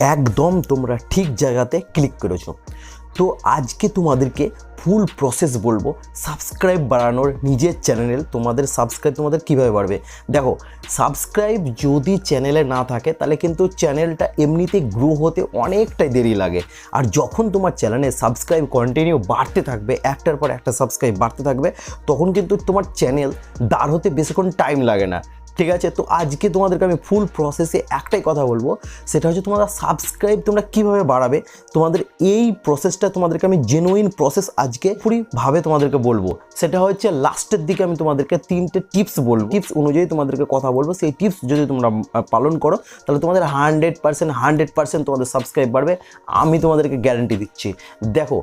একদম তোমরা ঠিক জায়গাতে ক্লিক করেছো। তো আজকে তোমাদেরকে ফুল প্রসেস বলবো সাবস্ক্রাইব বাড়ানোর। নিজের চ্যানেল তোমাদের সাবস্ক্রাইব তোমাদের কীভাবে বাড়বে। দেখো, সাবস্ক্রাইব যদি চ্যানেলে না থাকে তাহলে কিন্তু চ্যানেলটা এমনিতে গ্রো হতে অনেকটাই দেরি লাগে। আর যখন তোমার চ্যানেলে সাবস্ক্রাইব কন্টিনিউ বাড়তে থাকবে, একটার পর একটা সাবস্ক্রাইব বাড়তে থাকবে, তখন কিন্তু তোমার চ্যানেল দাঁড় হতে বেশিক্ষণ টাইম লাগে না। ঠিক আছে, তো আজকে তোমাদেরকে আমি ফুল প্রসেসে একটাই কথা বলবো, সেটা হচ্ছে তোমরা সাবস্ক্রাইব তোমরা কীভাবে বাড়াবে। তোমাদের এই প্রসেসটা তোমাদেরকে আমি জেনুইন প্রসেস আজকে পুরোভাবে তোমাদেরকে বলবো। সেটা হচ্ছে লাস্টের দিকে আমি তোমাদেরকে 3টে টিপস বলবো, টিপস অনুযায়ী তোমাদেরকে কথা বলবো। সেই টিপস যদি তোমরা পালন করো তাহলে তোমাদের 100% তোমাদের সাবস্ক্রাইব বাড়বে, আমি তোমাদেরকে গ্যারান্টি দিচ্ছি। দেখো,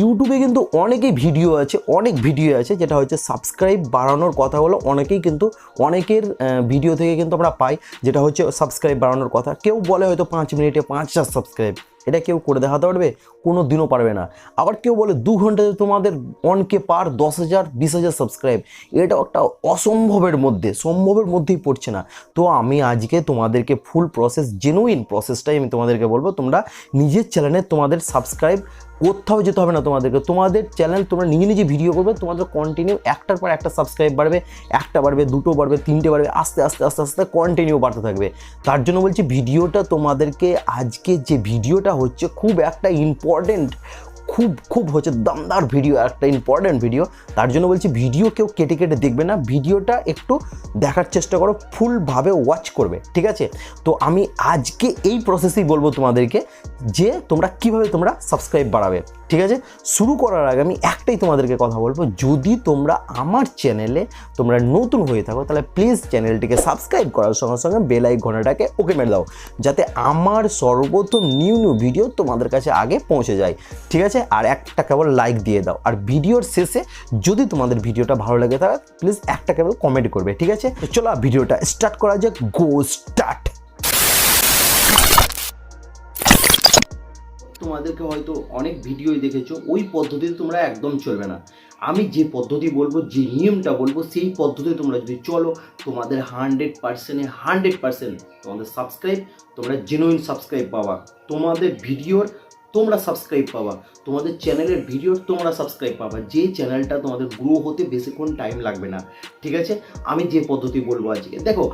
ইউটিউবে কিন্তু অনেকেই ভিডিও আছে, অনেক ভিডিও আছে যেটা হচ্ছে সাবস্ক্রাইব বাড়ানোর কথা হলো। অনেকেই কিন্তু অনেকের ভিডিও থেকে কিন্তু আমরা পাই যেটা হচ্ছে সাবস্ক্রাইব বাড়ানোর কথা। কেউ বলে হয়তো 5 মিনিটে 5,000 সাবস্ক্রাইব, এটা কেউ করে দেখাতে পারবে? কোনো দিনও পারবে না। আবার কেউ বলে 2 ঘন্টাতে তোমাদের 1K পার 10,000 20,000 সাবস্ক্রাইব, এটাও একটা অসম্ভবের মধ্যে, সম্ভবের মধ্যেই পড়ছে না। তো আমি আজকে তোমাদেরকে ফুল প্রসেস, জেনুইন প্রসেসটাই আমি তোমাদেরকে বলবো। তোমরা নিজের চ্যানেলে তোমাদের সাবস্ক্রাইব কোথাও যেতে হবে না তোমাদেরকে। তোমাদের চ্যানেল তোমরা নিজে নিজে ভিডিও করবে, তোমাদের কন্টিনিউ একটার পর একটা সাবস্ক্রাইব বাড়বে, একটা বাড়বে, দুটো বাড়বে, 3টে বাড়বে, আস্তে আস্তে আস্তে আস্তে কন্টিনিউ বাড়তে থাকবে। তার জন্য বলছি ভিডিওটা তোমাদেরকে, আজকে যে ভিডিওটা হচ্ছে খুব একটা ইম্পর্টেন্ট, খুব হচ্ছে দমদার ভিডিও, একটা ইম্পর্টেন্ট ভিডিও। তার জন্য বলছি ভিডিও কেউ কেটে কেটে দেখবে না, ভিডিওটা একটু দেখার চেষ্টা করো, ফুলভাবে ওয়াচ করবে। ঠিক আছে, তো আমি আজকে এই প্রসেসেই বলবো তোমাদেরকে যে তোমরা কিভাবে তোমরা সাবস্ক্রাইব বাড়াবে। ঠিক আছে, শুরু করার আগে আমি একটাই তোমাদেরকে কথা বলবো, যদি তোমরা আমার চ্যানেলে তোমরা নতুন হয়ে থাকো তাহলে প্লিজ চ্যানেলটিকে সাবস্ক্রাইব করার সঙ্গে সঙ্গে বেল আইকনটাকে ওকে মেরে দাও, যাতে আমার সর্বপ্রথম নিউ ভিডিও তোমাদের কাছে আগে পৌঁছে যায়। ঠিক আছে, আর একটা কেবল লাইক দিয়ে দাও। আর ভিডিওর শেষে যদি তোমাদের ভিডিওটা ভালো লাগে থাকে প্লিজ একটা কেবল কমেন্ট করবে। ঠিক আছে, চলো ভিডিওটা স্টার্ট করা যাক। গো স্টার্ট। তোমাদেরকে হয়তো অনেক ভিডিওই দেখেছো, ওই পদ্ধতিতে তোমরা একদম চলবে না। আমি যে পদ্ধতি বলবো, যে নিয়মটা বলবো, সেই পদ্ধতি তোমরা যদি চলো, তোমাদের 100% তোমাদের সাবস্ক্রাইব, তোমরা জেনুইন সাবস্ক্রাইব পাবা। তোমাদের ভিডিওর তোমরা সাবস্ক্রাইব পাবা, তোমাদের চ্যানেলের ভিডিওর তোমরা সাবস্ক্রাইব পাবা, যে চ্যানেলটা তোমাদের গ্রো হতে বেশিক্ষণ টাইম লাগবে না। ঠিক আছে, আমি যে পদ্ধতি বলবো আজকে, দেখো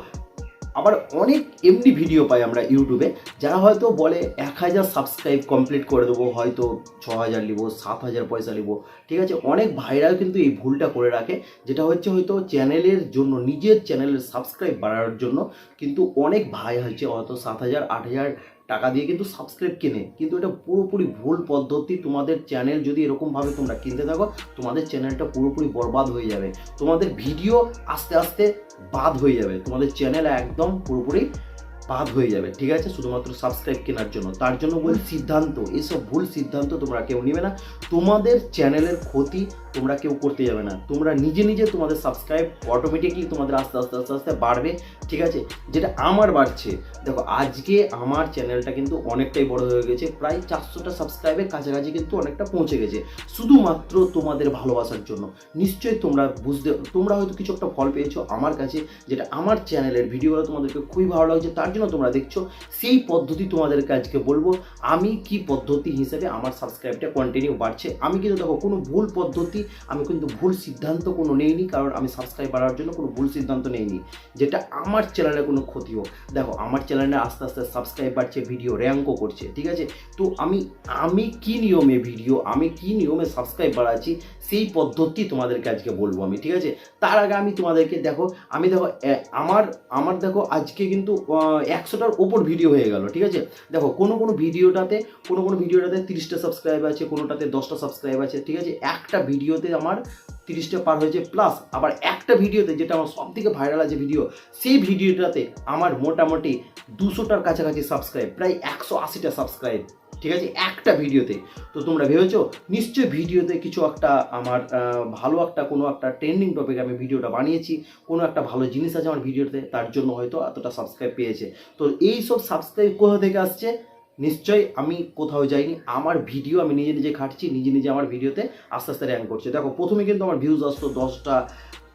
আবার অনেক এমনি ভিডিও পাই আমরা ইউটিউবে, যারা হয়তো বলে 1000 সাবস্ক্রাইব কমপ্লিট করে দেবো, হয়তো 6000 নিব, 7000 পয়সা নিব। ঠিক আছে, অনেক ভাইরাল কিন্তু এই ভুলটা করে রাখে, যেটা হচ্ছে হয়তো চ্যানেলের জন্য, নিজের চ্যানেলের সাবস্ক্রাইব বাড়ানোর জন্য কিন্তু অনেক ভাই হচ্ছে হয়তো 7000 8000 টাকা দিয়ে কিন্তু সাবস্ক্রাইব কেনে, কিন্তু এটা পুরোপুরি ভুল পদ্ধতি। তোমাদের চ্যানেল যদি এরকমভাবে তোমরা কিনতে থাকো, তোমাদের চ্যানেলটা পুরোপুরি বরবাদ হয়ে যাবে, তোমাদের ভিডিও আস্তে আস্তে বাদ হয়ে যাবে, তোমাদের চ্যানেল একদম পুরোপুরি বাদ হয়ে যাবে। ঠিক আছে, শুধুমাত্র সাবস্ক্রাইব কেনার জন্য। তার জন্য বলি সিদ্ধান্ত, এসব ভুল সিদ্ধান্ত তোমরা কেউ নেবে না। তোমাদের চ্যানেলের ক্ষতি তোমরা কেউ করতে যাবে না, তোমরা নিজে নিজে তোমাদের সাবস্ক্রাইব অটোমেটিকলি তোমাদের আস্তে আস্তে আস্তে আস্তে বাড়বে। ঠিক আছে, যেটা আমার বাড়ছে। দেখো আজকে আমার চ্যানেলটা কিন্তু অনেকটাই বড় হয়ে গেছে, প্রায় 400টা সাবস্ক্রাইবের কাছাকাছি কিন্তু অনেকটা পৌঁছে গেছে, শুধুমাত্র তোমাদের ভালোবাসার জন্য। নিশ্চয়ই তোমরা হয়তো কিছু একটা ফল পেয়েছো আমার কাছে, যেটা আমার চ্যানেলের ভিডিওগুলো তোমাদেরকে খুবই ভালো লাগছে, তার জন্য তোমরা দেখছো। সেই পদ্ধতি তোমাদেরকে আজকে বলবো, আমি কি পদ্ধতি হিসেবে আমার সাবস্ক্রাইবটা কন্টিনিউ বাড়ছে। আমি কিন্তু দেখো কোনো ভুল পদ্ধতি, আমি কিন্তু ভুল সিদ্ধান্ত কোনো নেইনি, কারণ আমি সাবস্ক্রাইব বাড়ার জন্য কোনো ভুল সিদ্ধান্ত নেইনি যেটা আমার চ্যানেলে কোনো ক্ষতি হোক। দেখো আমার চ্যানেলে আস্তে আস্তে সাবস্ক্রাইব বাড়ছে, ভিডিও র্যাঙ্কও করছে। ঠিক আছে, তো আমি কি নিয়মে ভিডিও, আমি কি নিয়মে সাবস্ক্রাইব বাড়াচ্ছি, সেই পদ্ধতি তোমাদেরকে আজকে বলবো আমি। ঠিক আছে, তার আগে আমি তোমাদেরকে দেখো, আমি দেখো আমার দেখো আজকে কিন্তু 100টার ওপর ভিডিও হয়ে গেল। ঠিক আছে, দেখো কোনো ভিডিওটাতে 30টা সাবস্ক্রাইব আছে, কোনোটাতে 10টা সাবস্ক্রাইব আছে। ঠিক আছে, একটা ভিডিওতে আমার 30টা পার হয়েছে, প্লাস আবার একটা ভিডিওতে, যেটা আমার সব থেকে ভাইরাল আছে ভিডিও, সেই ভিডিওটাতে আমার মোটামুটি 200টার কাছাকাছি সাবস্ক্রাইব, প্রায় 180টা সাবস্ক্রাইব। ঠিক আছে, একটা ভিডিওতে। তো তোমরা ভেবেছো নিশ্চয়ই ভিডিওতে কিছু একটা আমার ভালো একটা কোনো একটা ট্রেন্ডিং টপিক আমি ভিডিওটা বানিয়েছি, কোনো একটা ভালো জিনিস আছে আমার ভিডিওতে, তার জন্য হয়তো এতটা সাবস্ক্রাইব পেয়েছে। তো এই সব সাবস্ক্রাইব কোথা থেকে আসছে? নিশ্চয়ই আমি কোথাও যাইনি, আমার ভিডিও আমি নিজে নিজে খাটছি, নিজে নিজে আমার ভিডিওতে আস্তে আস্তে র্যাঙ্ক করছে। দেখো প্রথমে কিন্তু আমার ভিউজ আসতো 10টা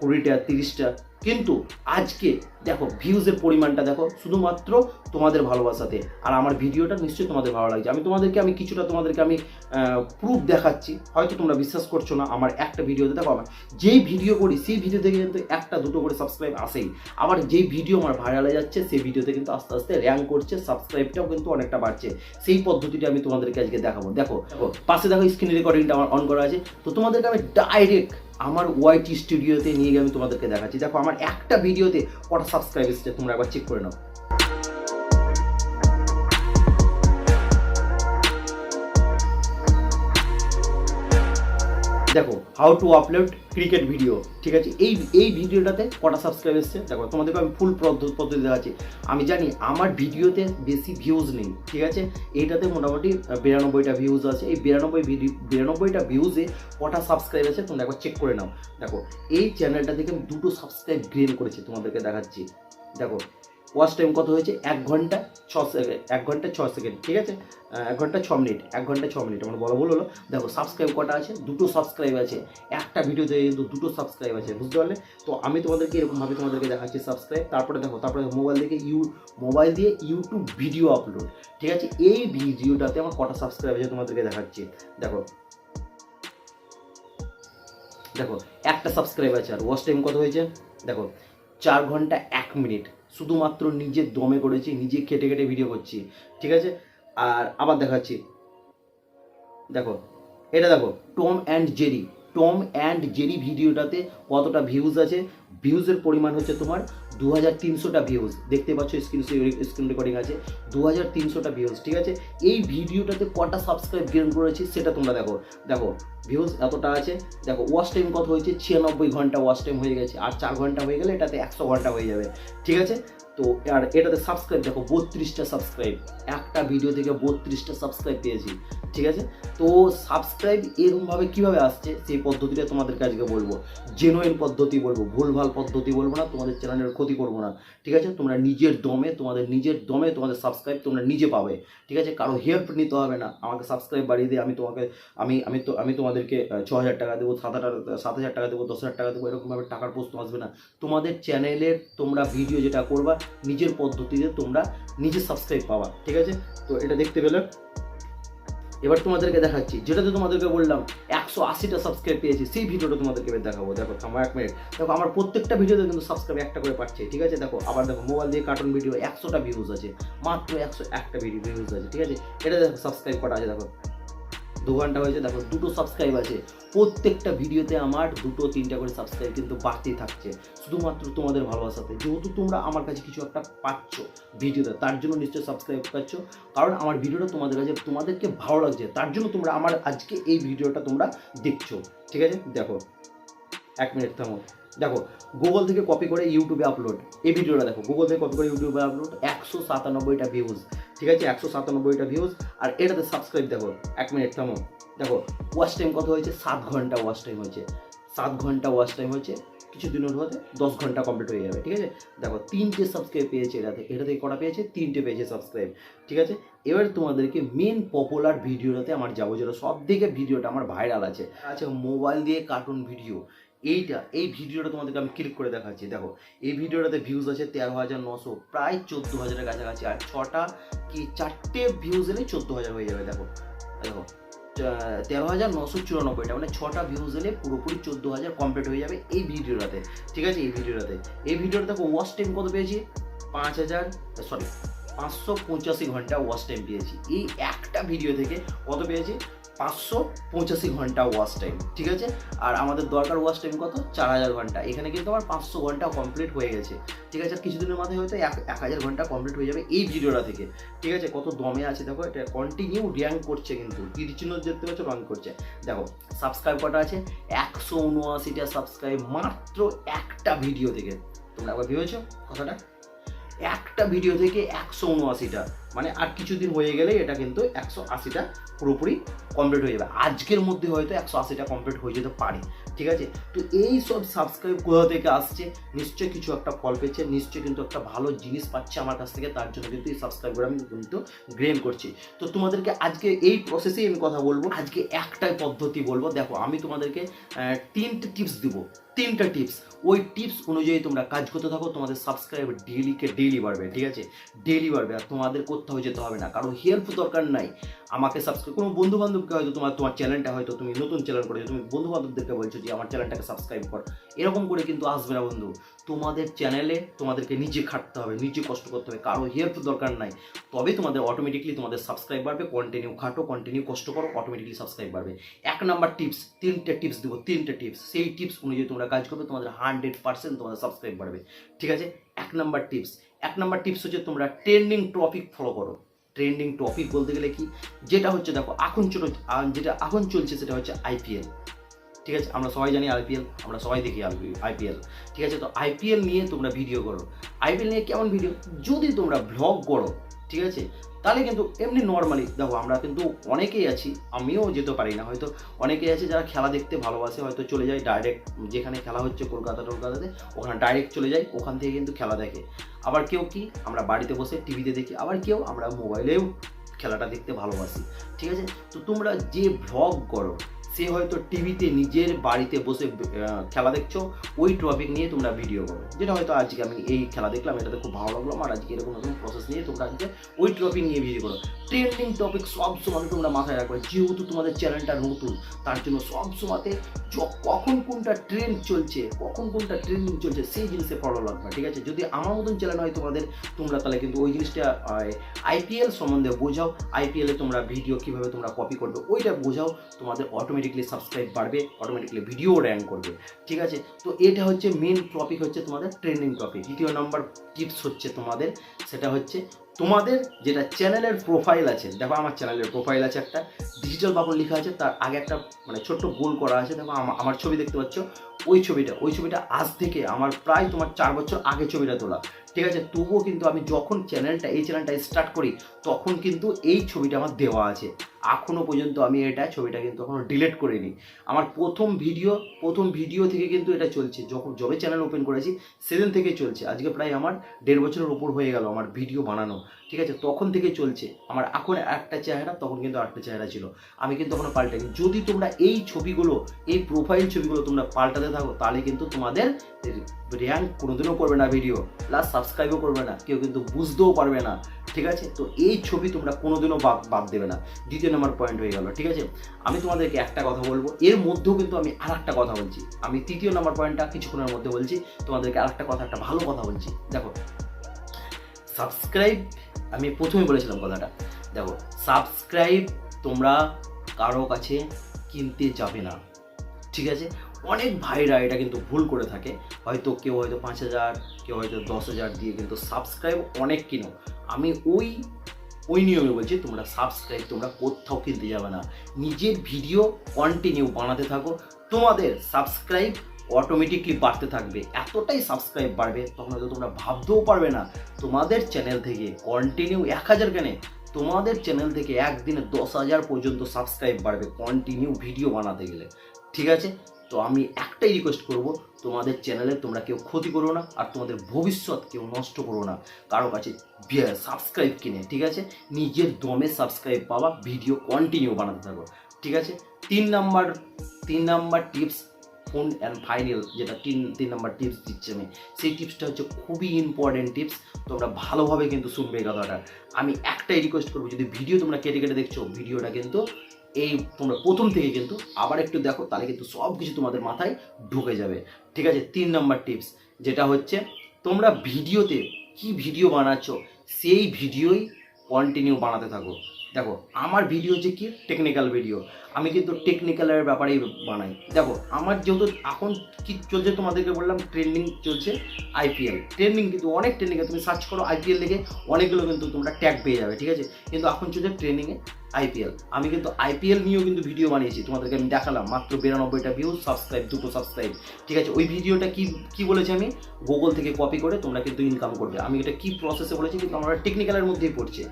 20টা 30টা, কিন্তু আজকে দেখো ভিউজের পরিমাণটা দেখো শুধুমাত্র তোমাদের ভালোবাসাতে। আর আমার ভিডিওটা নিশ্চয়ই তোমাদের ভালো লাগছে। আমি কিছুটা তোমাদেরকে প্রুফ দেখাচ্ছি, হয়তো তোমরা বিশ্বাস করছো না। আমার একটা ভিডিওতে দেখো, আমার যেই ভিডিও করি সেই ভিডিও থেকে কিন্তু একটা দুটো করে সাবস্ক্রাইব আসেই। আবার যেই ভিডিও আমার ভাইরালে যাচ্ছে সেই ভিডিওতে কিন্তু আস্তে আস্তে র্যাঙ্ক করছে, সাবস্ক্রাইবটাও কিন্তু অনেকটা বাড়ছে। সেই পদ্ধতিটা আমি তোমাদেরকে আজকে দেখাবো। দেখো পাশে দেখো স্ক্রিন রেকর্ডিংটা আমার অন করা আছে। তো তোমাদেরকে আমি ডাইরেক্ট আমার ওয়াইটি স্টুডিওতে নিয়ে গিয়ে আমি তোমাদেরকে দেখাচ্ছি। দেখো আমার একটা ভিডিওতে কটা সাবস্ক্রাইব এসেছে, তোমরা একবার চেক করে নাও। দেখো how to upload cricket video, ঠিক আছে। এই ভিডিওটাতে কটা সাবস্ক্রাইব এসছে দেখো, তোমাদেরকে আমি ফুল পদ্ধতি দেখাচ্ছি। আমি জানি আমার ভিডিওতে বেশি ভিউজ নেই, ঠিক আছে। এইটাতে মোটামুটি 92টা ভিউজ আছে। এই 92টা ভিউজে কটা সাবস্ক্রাইব আছে তোমরা একবার চেক করে নাও। দেখো এই চ্যানেলটা থেকে আমি 2টো সাবস্ক্রাইব গেইন করেছি, তোমাদেরকে দেখাচ্ছি। দেখো ওয়াচ টাইম কত হয়েছে, 1 ঘন্টা 6 সেকেন্ড, 1 ঘন্টা 6 সেকেন্ড, ঠিক আছে। 1 ঘন্টা 6 মিনিট, 1 ঘন্টা 6 মিনিট, আমার বলা ভুল হলো। দেখো সাবস্ক্রাইব কটা আছে, 2টো সাবস্ক্রাইব আছে। একটা ভিডিওতে কিন্তু 2টো সাবস্ক্রাইব আছে, বুঝতে পারলে? তো আমি তোমাদেরকে এরকমভাবে তোমাদেরকে দেখাচ্ছি সাবস্ক্রাইব। তারপরে মোবাইল দিয়ে ইউটিউব ভিডিও আপলোড, ঠিক আছে। এই ভিডিওটাতে আমার কটা সাবস্ক্রাইব আছে তোমাদেরকে দেখাচ্ছি। দেখো একটা সাবস্ক্রাইব আছে। আর ওয়াচ টাইম কত হয়েছে দেখো, 4 ঘন্টা 1 মিনিট। শুধুমাত্র নিজের দমে করেছি, নিজে কেটে কেটে ভিডিও করছি, ঠিক আছে। আর আবার দেখাচ্ছি, দেখো এটা দেখো টম অ্যান্ড জেরি ভিডিওটাতে কতটা ভিউজ আছে। ভিউজের পরিমাণ হচ্ছে তোমার 2300টা ভিউজ, দেখতে পাচ্ছ স্ক্রিন রেকর্ডিং আছে। 2300টা ভিউজ, ঠিক আছে। এই ভিডিওটাতে কটা সাবস্ক্রাইব গেইন করেছি সেটা তোমরা দেখো ভিউজ এতটা আছে। দেখো ওয়াচ টাইম কত হয়েছে, 96 ঘন্টা ওয়াচ টাইম হয়ে গেছে। আর 4 ঘন্টা হয়ে গেলে এটাতে 100 ঘন্টা হয়ে যাবে, ঠিক আছে। তো আর এটাতে সাবস্ক্রাইব দেখো 32টা সাবস্ক্রাইব, একটা ভিডিও থেকে 32টা সাবস্ক্রাইব পেয়েছি, ঠিক আছে। তো সাবস্ক্রাইব এরকমভাবে কীভাবে আসছে সেই পদ্ধতিটা তোমাদেরকে আজকে বলবো। জেনুইন পদ্ধতি বলবো, ভুলভাল পদ্ধতি বলবো না, তোমাদের চ্যানেলের ক্ষতি করবো না, ঠিক আছে। তোমরা নিজের দমে তোমাদের সাবস্ক্রাইব তোমরা নিজে পাবে, ঠিক আছে। কারো হেল্প নিতে হবে না। আমাকে সাবস্ক্রাইব বাড়িয়ে দিয়ে আমি তোমাদেরকে 6,000 টাকা দেবো, 7,000 টাকা দেবো, 10,000 টাকা দেবো, এরকমভাবে টাকার প্রশ্ন আসবে না। তোমাদের চ্যানেলের তোমরা ভিডিও যেটা করবা নিজের পদ্ধতিতে তোমরা নিজে সাবস্ক্রাইব পাবা, ঠিক আছে। তো এটা দেখতে পেলে এবার তোমাদেরকে দেখাচ্ছি, যেটাতে তোমাদেরকে বললাম 180টা সাবস্ক্রাইব পেয়েছি, সেই ভিডিওটা তোমাদেরকে এবার দেখাবো। দেখো থামো 1 মিনিট। দেখো আমার প্রত্যেকটা ভিডিওতে কিন্তু সাবস্ক্রাইব একটা করে পাচ্ছে, ঠিক আছে। দেখো আবার দেখো মোবাইল দিয়ে কার্টুন ভিডিও 100টা ভিউজ আছে, মাত্র 101টা ভিউজ আছে, ঠিক আছে। এটা দেখো সাবস্ক্রাইব কটা আছে, দেখো 2 ঘন্টা হয়েছে। দেখো 2টো সাবস্ক্রাইব আছে। প্রত্যেকটা ভিডিওতে আমার 2-3টা করে সাবস্ক্রাইব কিন্তু বাড়তেই থাকছে, শুধুমাত্র তোমাদের ভালোবাসাতে। যেহেতু তোমরা আমার কাছে কিছু একটা পাচ্ছ ভিডিওতে, তার জন্য নিশ্চয়ই সাবস্ক্রাইব পাচ্ছ। কারণ আমার ভিডিওটা তোমাদেরকে ভালো লাগছে, তার জন্য তোমরা আমার আজকে এই ভিডিওটা তোমরা দেখছো, ঠিক আছে। দেখো 1 মিনিট থামো। দেখো গুগল থেকে কপি করে ইউটিউবে আপলোড, এই ভিডিওটা দেখো গুগল থেকে কপি করে ইউটিউবে আপলোড, 197টা ভিউজ, ঠিক আছে। 197টা ভিউজ। আর এটাতে সাবস্ক্রাইব দেখো 1 মিনিট থামো। দেখো ওয়াচ টাইম কত হয়েছে, 7 ঘন্টা ওয়াচ টাইম হয়েছে। 7 ঘন্টা ওয়াচ টাইম হয়েছে, কিছুদিনের মধ্যে 10 ঘন্টা কমপ্লিট হয়ে যাবে, ঠিক আছে। দেখো 3টে সাবস্ক্রাইব পেয়েছে এটাতে কটা পেয়েছে, 3টে পেয়েছে সাবস্ক্রাইব, ঠিক আছে। এবার তোমাদেরকে মেন পপুলার ভিডিওটাতে আমার যাবো, যেটা সব থেকে ভিডিওটা আমার ভাইরাল আছে মোবাইল দিয়ে কার্টুন ভিডিও। এই ভিডিওটা তোমাদেরকে আমি ক্লিক করে দেখাচ্ছি। দেখো এই ভিডিওটাতে ভিউজ আছে 13,900, প্রায় 14,000-এর কাছাকাছি। আর 4টে ভিউজ এলে 14,000 হয়ে যাবে। দেখো 13,994টা, মানে 6টা ভিউজ এলে পুরোপুরি 14,000 কমপ্লিট হয়ে যাবে এই ভিডিওটাতে, ঠিক আছে। এই ভিডিওটা দেখো ওয়াচ টাইম কত পেয়েছি, 585 ঘন্টা ওয়াচ টাইম পেয়েছি। এই একটা ভিডিও থেকে কত পেয়েছি, 585 ঘন্টা ওয়াচ টাইম, ঠিক আছে। আর আমাদের দরকার ওয়াচ টাইম কত, 4,000 ঘন্টা। এখানে কিন্তু আমার 500 ঘন্টা কমপ্লিট হয়ে গেছে, ঠিক আছে। আর কিছুদিনের মাথায় হয়তো 1,000 ঘন্টা কমপ্লিট হয়ে যাবে এই ভিডিওটা থেকে, ঠিক আছে। কত দমে আছে দেখো, এটা কন্টিনিউ র্যাঙ্ক করছে, কিন্তু তীরচিহ্ন দেখতে পাচ্ছ র্যাঙ্ক করছে। দেখো সাবস্ক্রাইব কটা আছে, 179টা সাবস্ক্রাইব মাত্র একটা ভিডিও থেকে। তোমরা একবার ভেবেছো কথাটা, একটা ভিডিও থেকে 179টা, মানে আর কিছুদিন হয়ে গেলে এটা কিন্তু 180টা পুরোপুরি কমপ্লিট হয়ে যাবে। আজকের মধ্যে হয়তো 180টা কমপ্লিট হয়ে যেতে পারে, ঠিক আছে। তো এই সব সাবস্ক্রাইব কোথা থেকে আসছে, নিশ্চয়ই কিছু একটা ফল পেয়েছে, নিশ্চয়ই কিন্তু একটা ভালো জিনিস পাচ্ছে আমার কাছ থেকে, তার জন্য কিন্তু এই সাবস্ক্রাইবার আমি কিন্তু গ্রেন করছি। তো তোমাদেরকে আজকে এই প্রসেসেই আমি কথা বলবো, আজকে একটাই পদ্ধতি বলবো। দেখো আমি তোমাদেরকে 3টে টিপস দিব, 3টা টিপস, ওই টিপস অনুযায়ী তোমরা কাজ করতে থাকো, তোমাদের সাবস্ক্রাইবার ডেইলি বাড়বে, ঠিক আছে, ডেইলি বাড়বে। আর তোমাদের কোথাও যেতে হবে না, কারো হেল্প দরকার নাই। আমাকে সাবস্ক্রাইব, কোনো বন্ধু বান্ধবকে হয়তো তোমার চ্যানেলটা হয়তো তুমি নতুন চ্যানেল করেছো, তুমি বন্ধু বান্ধবদেরকে বলছো যে আমার চ্যানেলটাকে সাবস্ক্রাইব কর, এরকম করে কিন্তু আসবে না বন্ধু। তোমাদের চ্যানেলে তোমাদেরকে নিজে খাটতে হবে, নিজে কষ্ট করতে হবে, কারো হেল্প দরকার নাই। তবে তোমাদের অটোমেটিকলি তোমাদের সাবস্ক্রাইব বাড়বে। কন্টিনিউ খাটো, কন্টিনিউ কষ্ট করো, অটোমেটিকলি সাবস্ক্রাইব বাড়বে। 1 নাম্বার টিপস, 3টে টিপস দেবো, 3টে টিপস, সেই টিপস অনুযায়ী তোমরা কাজ করবে, তোমাদের 100% তোমাদের সাবস্ক্রাইব বাড়বে, ঠিক আছে। 1 নাম্বার টিপস হচ্ছে তোমরা ট্রেন্ডিং টপিক ফলো করো। ট্রেন্ডিং টপিক বলতে গেলে কি, যেটা হচ্ছে দেখো যেটা এখন চলছে সেটা হচ্ছে আইপিএল, ঠিক আছে। আমরা সবাই জানি আইপিএল, আমরা সবাই দেখি আইপিএল, ঠিক আছে। তো আইপিএল নিয়ে তোমরা ভিডিও করো। আইপিএল নিয়ে কেমন ভিডিও, যদি তোমরা ভ্লগ করো, ঠিক আছে, তাহলে কিন্তু এমনি নর্মালি দেখো, আমরা কিন্তু অনেকেই আছি, আমিও যেতে পারি না হয়তো, অনেকেই আছে যারা খেলা দেখতে ভালোবাসে, হয়তো চলে যায় ডাইরেক্ট, যেখানে খেলা হচ্ছে কলকাতাতে, ওখানে ডাইরেক্ট চলে যায়, ওখান থেকে কিন্তু খেলা দেখে। আবার কেউ কি আমরা বাড়িতে বসে টিভিতে দেখি, আবার কেউ আমরা মোবাইলেও খেলাটা দেখতে ভালোবাসি, ঠিক আছে। তো তোমরা যে ভ্লগ করো, সে হয়তো টিভিতে নিজের বাড়িতে বসে খেলা দেখছো, ওই টপিক নিয়ে তোমরা ভিডিও করো। যেটা হয়তো আজকে আমি এই খেলা দেখলাম, এটাতে খুব ভালো লাগলো আমার, আজকে এরকম এরকম প্রসেস নিয়ে তোমরা আজকে ওই টপিক নিয়ে ভিডিও করো। ট্রেন্ডিং টপিক সবসময় তোমরা মাথায় রাখবে, যেহেতু তোমাদের চ্যানেলটা নতুন, তার জন্য সবসময়তে কখন কোনটা ট্রেন্ড চলছে, কখন কোনটা ট্রেন্ডিং চলছে, সেই জিনিসে ফলো রাখবে, ঠিক আছে। যদি আমার মতন চ্যানেল হয় তোমাদের, তোমরা তাহলে কিন্তু ওই জিনিসটা আইপিএল সম্বন্ধে বোঝাও, আইপিএলে তোমরা ভিডিও কীভাবে তোমরা কপি করবে ওইটা বোঝাও, তোমাদের অটোমেটিকলি সাবস্ক্রাইব বাড়বে, অটোমেটিকলি ভিডিও র্যাঙ্ক করবে, ঠিক আছে। তো এটা হচ্ছে মেন টপিক, হচ্ছে তোমাদের ট্রেন্ডিং টপিক। 2 নম্বর টিপস হচ্ছে তোমাদের, সেটা হচ্ছে তোমাদের যেটা চ্যানেলের প্রোফাইল আছে, দেখো আমার চ্যানেলের প্রোফাইল আছে, একটা ডিজিটাল বাবল লেখা আছে, তার আগে একটা মানে ছোট্ট গোল করা আছে, দেখো আমার ছবি দেখতে পাচ্ছ, ওই ছবিটা আজ থেকে আমার প্রায় তোমার 4 বছর আগে ছবিটা তোলা, ঠিক আছে। তবুও কিন্তু আমি যখন এই চ্যানেলটা স্টার্ট করি, তখন কিন্তু এই ছবিটা আমার দেওয়া আছে, এখনও পর্যন্ত আমি ছবিটা কিন্তু এখনও ডিলিট করিনি। আমার প্রথম ভিডিও থেকে কিন্তু এটা চলছে, যবে চ্যানেল ওপেন করেছি সেদিন থেকে চলছে, আজকে প্রায় আমার 1.5 বছরের ওপর হয়ে গেল আমার ভিডিও বানানো, ঠিক আছে। তখন থেকে চলছে আমার, এখন একটা চেহারা, তখন কিন্তু আরেকটা চেহারা ছিল, আমি কিন্তু এখনো পাল্টাইনি। যদি তোমরা এই ছবিগুলো, এই প্রোফাইল ছবিগুলো তোমরা পাল্টাতে থাকো, তাহলে কিন্তু তোমাদের র্যাঙ্ক কোনোদিনও করবে না ভিডিও, প্লাস সাবস্ক্রাইবও করবে না, কেউ কিন্তু বুঝতেও পারবে না, ঠিক আছে। তো এই ছবি তোমরা কোনোদিনও বাদ দেবে না। 2 নম্বর পয়েন্ট হয়ে গেল, ঠিক আছে। আমি তোমাদেরকে একটা কথা বলবো, এর মধ্যেও কিন্তু আমি আর একটা কথা বলছি, আমি 3 নম্বর পয়েন্টটা কিছুক্ষণের মধ্যে বলছি, তোমাদেরকে আরেকটা কথা, একটা ভালো কথা বলছি। দেখো সাবস্ক্রাইব, আমি প্রথমে বলেছিলাম কথাটা, দেখো সাবস্ক্রাইব তোমরা কারো কাছে কিনতে যাবে না, ঠিক আছে। অনেক ভাইরা এটা কিন্তু ভুল করে থাকে, হয়তো কেউ হয়তো 5,000, কেউ হয়তো 10,000 দিয়ে কিন্তু সাবস্ক্রাইব অনেক কিনো। আমি ওই নিয়মে বলছি, তোমরা সাবস্ক্রাইব তোমরা কোথাও কিনতে যাবে না, নিজের ভিডিও কন্টিনিউ বানাতে থাকো, তোমাদের সাবস্ক্রাইব অটোমেটিকলি বাড়তে থাকবে, এতটাই সাবস্ক্রাইব বাড়বে তখন হয়তো তোমরা ভাবতেও পারবে না, তোমাদের চ্যানেল থেকে কন্টিনিউ 1000 কেনে, তোমাদের চ্যানেল থেকে একদিনে 10,000 পর্যন্ত সাবস্ক্রাইব বাড়বে কন্টিনিউ ভিডিও বানাতে গেলে, ঠিক আছে। তো আমি একটাই রিকোয়েস্ট করব, তোমাদের চ্যানেলে তোমরা কেউ ক্ষতি করো না, আর তোমাদের ভবিষ্যৎ কেউ নষ্ট করো না কারো কাছে সাবস্ক্রাইব কিনে, ঠিক আছে। নিজের দমে সাবস্ক্রাইব পাওয়া, ভিডিও কন্টিনিউ বানাতে থাকো, ঠিক আছে। 3 number tips phone and final, যেটা 3 নাম্বার টিপস দিচ্ছি আমি, সেই টিপসটা হচ্ছে খুবই ইম্পর্টেন্ট টিপস, তোমরা ভালোভাবে কিন্তু শুনবে এই কথাটা। আমি একটাই রিকোয়েস্ট করবো, যদি ভিডিও তোমরা কেটে দেখছো, ভিডিওটা কিন্তু তোমরা প্রথম থেকে কিন্তু আবার একটু দেখো, তাহলে কিন্তু সব কিছু তোমাদের মাথায় ঢুকে যাবে, ঠিক আছে। 3 নাম্বার টিপস যেটা হচ্ছে, তোমরা ভিডিওতে কি ভিডিও বানাচ্ছ, সেই ভিডিওই কন্টিনিউ বানাতে থাকো। দেখো আমার ভিডিও হচ্ছে কি টেকনিক্যাল ভিডিও, আমি কিন্তু টেকনিক্যালের ব্যাপারেই বানাই। দেখো আমার যেহেতু এখন কি চলছে তোমাদেরকে বললাম, ট্রেন্ডিং চলছে আইপিএল, ট্রেন্ডিং কিন্তু অনেক ট্রেন্ডিংয়ে, তুমি সার্চ করো আইপিএল লিখে অনেকগুলো কিন্তু তোমরা ট্যাগ পেয়ে যাবে, ঠিক আছে। কিন্তু এখন চলছে ট্রেন্ডিংয়ে আইপিএল, আমি কিন্তু আইপিএল নিয়েও কিন্তু ভিডিও বানিয়েছি, তোমাদেরকে আমি দেখালাম, মাত্র 92টা ভিউ, সাবস্ক্রাইব 2 সাবস্ক্রাইব, ঠিক আছে। ওই ভিডিওটা কি বলেছি আমি, গুগল থেকে কপি করে তোমরা কিন্তু ইনকাম করবে, আমি এটা কি প্রসেসে বলেছি, কিন্তু আমরা টেকনিক্যালের মধ্যেই পড়ছে,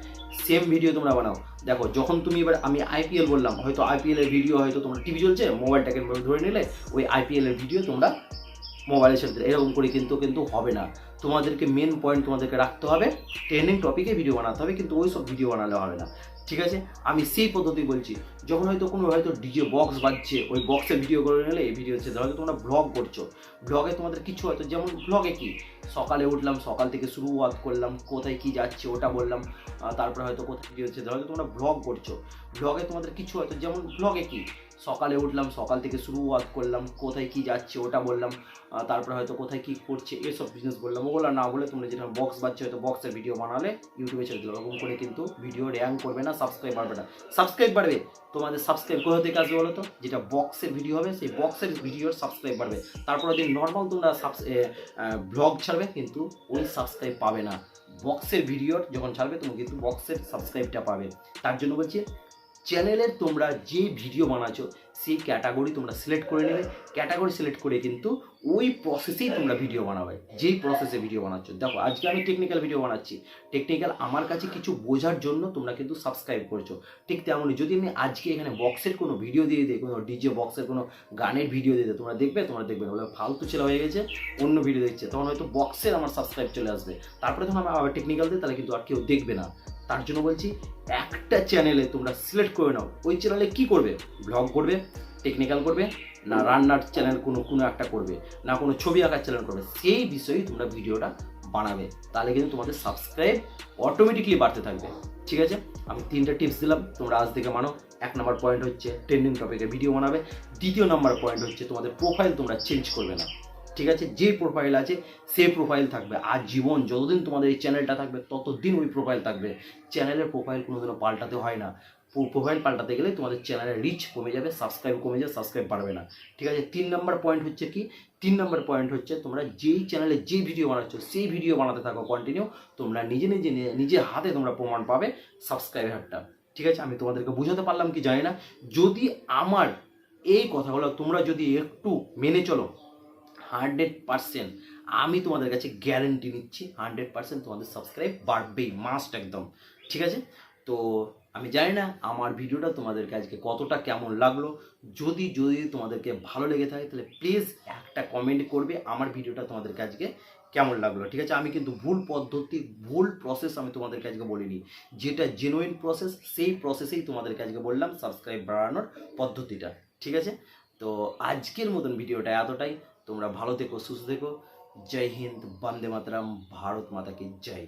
সেম ভিডিও তোমরা বানাও। দেখো যখন তুমি এবার আমি আইপিএল বললাম, হয়তো আইপিএল এর ভিডিও হয়তো তোমরা টিভি চলছে মোবাইলটাকে ধরে নিলে ওই আইপিএল এর ভিডিও তোমরা মোবাইলে ছেড়ে দিলে, এরকম করে কিন্তু হবে না। তোমাদেরকে মেন পয়েন্ট তোমাদেরকে রাখতে হবে, ট্রেন্ডিং টপিকে ভিডিও বানাতে হবে, কিন্তু ওই সব ভিডিও বানালে হবে না। ঠিক আছে, আমি সেই পদ্ধতি বলছি। যখন হয়তো ডিজে বক্স বাজছে, ওই বক্সের ভিডিও করে নিলে এই ভিডিও হচ্ছে, হয়তো তোমরা ব্লগ করছো, ব্লগে তোমাদের কিছু হয়তো, যেমন ব্লগে কি সকালে উঠলাম, সকাল থেকে শুরুয়াত করলাম, কোথায় কি যাচ্ছে ওটা বললাম, তারপরে হয়তো কোথায় কি হচ্ছে, হয়তো তোমরা ব্লগ করছো, ব্লগে তোমাদের কিছু হয়তো, যেমন ব্লগে কি সকালে উঠলাম, সকাল থেকে শুরুয়াত করলাম, কোথায় কি যাচ্ছে ওটা বললাম, তারপরে হয়তো কোথায় কি করছে এসব বিজনেস বললাম। ওগুলো না বলে তোমরা যেটা বক্স বাজছে হয়তো বক্সের ভিডিও বানালে ইউটিউবে ছেড়ে দিল, ওরকম করে কিন্তু ভিডিও র্যাঙ্ক করবে না, সাবস্ক্রাইব বাড়বে না। সাবস্ক্রাইব বাড়বে, তোমাদের সাবস্ক্রাইব কোথা থেকে আসবে বলো তো? যেটা বক্সের ভিডিও হবে সেই বক্সের ভিডিওর সাবস্ক্রাইব বাড়বে। তারপরে দিন নর্মাল তোমরা ব্লগ ছাড়বে কিন্তু ওই সাবস্ক্রাইব পাবে না। বক্সের ভিডিওর যখন ছাড়বে তুমি কিন্তু বক্সের সাবস্ক্রাইবটা পাবে। তার জন্য বলছি, চ্যানেলের তোমরা যে ভিডিও বানাচ্ছো সেই ক্যাটাগরি তোমরা সিলেক্ট করে নেবে, ক্যাটাগরি সিলেক্ট করে কিন্তু ওই প্রসেসেই তোমরা ভিডিও বানাবে, যেই প্রসেসে ভিডিও বানাচ্ছ। দেখো আজকে আমি টেকনিক্যাল ভিডিও বানাচ্ছি, টেকনিক্যাল আমার কাছে কিছু বোঝার জন্য তোমরা কিন্তু সাবস্ক্রাইব করছো। ঠিক তেমনই যদি আমি আজকে এখানে বক্সের কোনো ভিডিও দিয়ে দিই, কোনো ডিজে বক্সের কোনো গানের ভিডিও দিয়ে দিই, তোমরা দেখবে না, বলে ফালতু ছেলে হয়ে গেছে, অন্য ভিডিও দেখছে, তখন হয়তো বক্সের আমার সাবস্ক্রাইব চলে আসবে। তারপরে যখন আমি আবার টেকনিক্যাল দিই, তাহলে কিন্তু আর কেউ দেখবে না। তার জন্য বলছি, একটা চ্যানেলে তোমরা সিলেক্ট করে নাও, ওই চ্যানেলে কি করবে, ব্লগ করবে, টেকনিক্যাল করবে, না রান্নার চ্যানেল কোনো একটা করবে, না কোনো ছবি আঁকার চ্যানেল করবে, সেই বিষয়েই তোমরা ভিডিওটা বানাবে। তাহলে কিন্তু তোমাদের সাবস্ক্রাইব অটোমেটিকলি বাড়তে থাকবে। ঠিক আছে, আমি 3টা টিপস দিলাম, তোমরা আজ থেকে মানো। 1 নম্বর পয়েন্ট হচ্ছে ট্রেন্ডিং টপিকে ভিডিও বানাবে। 2য় নম্বর পয়েন্ট হচ্ছে তোমাদের প্রোফাইল তোমরা চেঞ্জ করবে না। ঠিক আছে, যে প্রোফাইল আছে সেই প্রোফাইল থাকবে আজীবন, যতদিন তোমাদের এই চ্যানেলটা থাকবে ততদিন ওই প্রোফাইল থাকবে। চ্যানেলের প্রোফাইল কোনোদিনও পাল্টাতে হয় না, প্রোফাইল পাল্টাতে গেলে তোমাদের চ্যানেলের রিচ কমে যাবে, সাবস্ক্রাইব কমে যাবে, সাবস্ক্রাইব বাড়বে না। ঠিক আছে, 3 নম্বর পয়েন্ট হচ্ছে কি, 3 নম্বর পয়েন্ট হচ্ছে তোমরা যেই চ্যানেলে যে ভিডিও বানাচ্ছ সেই ভিডিও বানাতে থাকো কন্টিনিউ, তোমরা নিজে হাতে তোমরা প্রমাণ পাবে সাবস্ক্রাইব হারটা। ঠিক আছে, আমি তোমাদেরকে বুঝাতে পারলাম কি জানি না। যদি আমার এই কথাগুলো তোমরা যদি একটু মেনে চলো, 100% আমি তোমাদের কাছে গ্যারেন্টি নিচ্ছি, 100% তোমাদের সাবস্ক্রাইব বাড়বেই, মাস্ট একদম। ঠিক আছে, তো আমি জানি না আমার ভিডিওটা তোমাদেরকে আজকে কতটা কেমন লাগলো। যদি তোমাদেরকে ভালো লেগে থাকে তাহলে প্লিজ একটা কমেন্ট করবে আমার ভিডিওটা তোমাদেরকে আজকে কেমন লাগলো। ঠিক আছে, আমি কিন্তু ভুল পদ্ধতি, ভুল প্রসেস আমি তোমাদেরকে আজকে বলিনি, যেটা জেনুইন প্রসেস সেই প্রসেসেই তোমাদেরকে আজকে বললাম সাবস্ক্রাইব বাড়ানোর পদ্ধতিটা। ঠিক আছে, তো আজকের মতন ভিডিওটা এতটাই। তোমরা ভালো থেকো, সুস্থ থেকো। জয় হিন্দ, বন্দে মাতরম, ভারত মাতা কি জয়।